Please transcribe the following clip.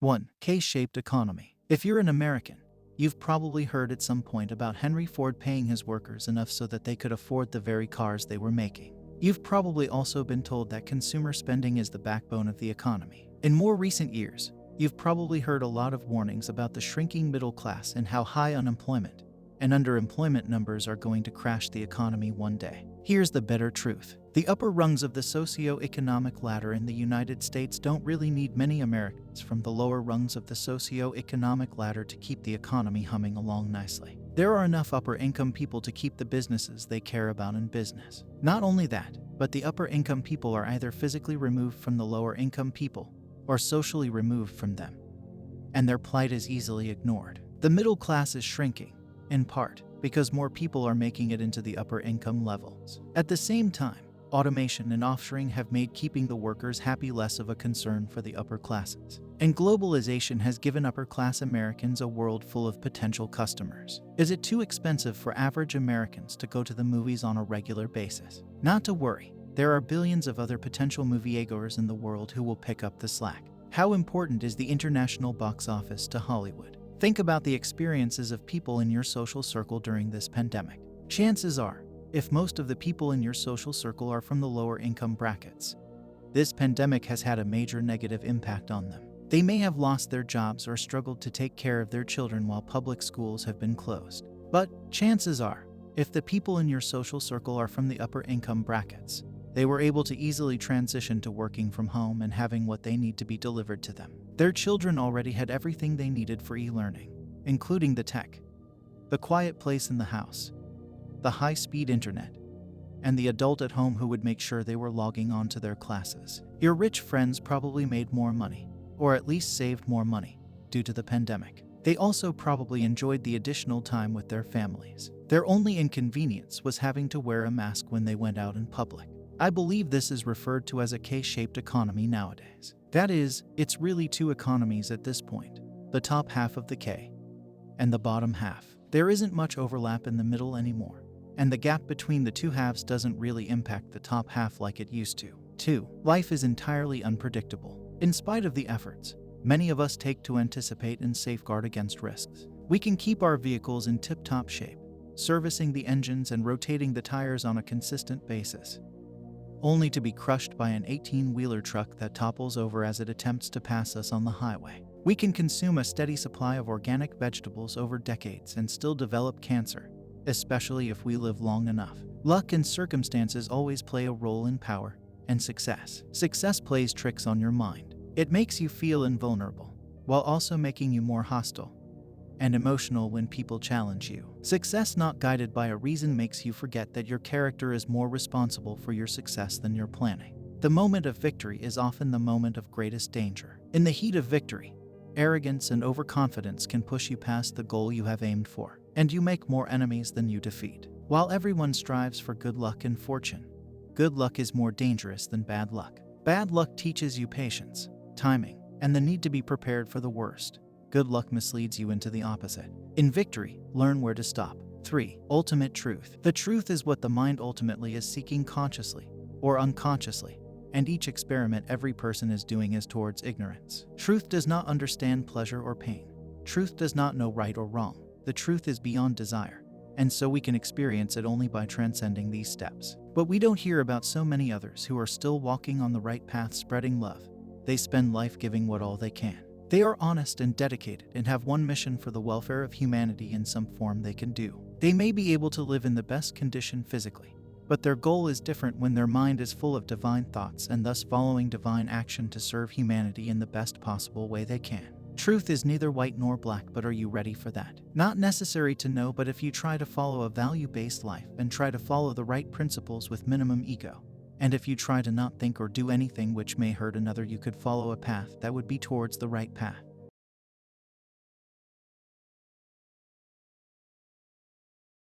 1. K-shaped economy. If you're an American, you've probably heard at some point about Henry Ford paying his workers enough so that they could afford the very cars they were making. You've probably also been told that consumer spending is the backbone of the economy. In more recent years, you've probably heard a lot of warnings about the shrinking middle class and how high unemployment and underemployment numbers are going to crash the economy one day. Here's the bitter truth. The upper rungs of the socio-economic ladder in the United States don't really need many Americans from the lower rungs of the socio-economic ladder to keep the economy humming along nicely. There are enough upper-income people to keep the businesses they care about in business. Not only that, but the upper-income people are either physically removed from the lower-income people or socially removed from them, and their plight is easily ignored. The middle class is shrinking, in part because more people are making it into the upper income levels. At the same time, automation and offshoring have made keeping the workers happy less of a concern for the upper classes. And globalization has given upper-class Americans a world full of potential customers. Is it too expensive for average Americans to go to the movies on a regular basis? Not to worry, there are billions of other potential moviegoers in the world who will pick up the slack. How important is the international box office to Hollywood? Think about the experiences of people in your social circle during this pandemic. Chances are, if most of the people in your social circle are from the lower income brackets, this pandemic has had a major negative impact on them. They may have lost their jobs or struggled to take care of their children while public schools have been closed. But chances are, if the people in your social circle are from the upper income brackets, they were able to easily transition to working from home and having what they need to be delivered to them. Their children already had everything they needed for e-learning, including the tech, the quiet place in the house, the high-speed internet, and the adult at home who would make sure they were logging on to their classes. Your rich friends probably made more money, or at least saved more money, due to the pandemic. They also probably enjoyed the additional time with their families. Their only inconvenience was having to wear a mask when they went out in public. I believe this is referred to as a K-shaped economy nowadays. That is, it's really two economies at this point, the top half of the K and the bottom half. There isn't much overlap in the middle anymore, and the gap between the two halves doesn't really impact the top half like it used to. 2. Life is entirely unpredictable. In spite of the efforts many of us take to anticipate and safeguard against risks, we can keep our vehicles in tip-top shape, servicing the engines and rotating the tires on a consistent basis, only to be crushed by an 18-wheeler truck that topples over as it attempts to pass us on the highway. We can consume a steady supply of organic vegetables over decades and still develop cancer, especially if we live long enough. Luck and circumstances always play a role in power and success. Success plays tricks on your mind. It makes you feel invulnerable, while also making you more hostile and emotional when people challenge you. Success not guided by a reason makes you forget that your character is more responsible for your success than your planning. The moment of victory is often the moment of greatest danger. In the heat of victory, arrogance and overconfidence can push you past the goal you have aimed for, and you make more enemies than you defeat. While everyone strives for good luck and fortune, good luck is more dangerous than bad luck. Bad luck teaches you patience, timing, and the need to be prepared for the worst. Good luck misleads you into the opposite. In victory, learn where to stop. 3. Ultimate truth. The truth is what the mind ultimately is seeking consciously or unconsciously, and each experiment every person is doing is towards ignorance. Truth does not understand pleasure or pain. Truth does not know right or wrong. The truth is beyond desire, and so we can experience it only by transcending these steps. But we don't hear about so many others who are still walking on the right path, spreading love. They spend life giving what all they can. They are honest and dedicated and have one mission for the welfare of humanity in some form they can do. They may be able to live in the best condition physically, but their goal is different when their mind is full of divine thoughts and thus following divine action to serve humanity in the best possible way they can. Truth is neither white nor black, but are you ready for that? Not necessary to know, but if you try to follow a value-based life and try to follow the right principles with minimum ego, and if you try to not think or do anything which may hurt another, you could follow a path that would be towards the right path.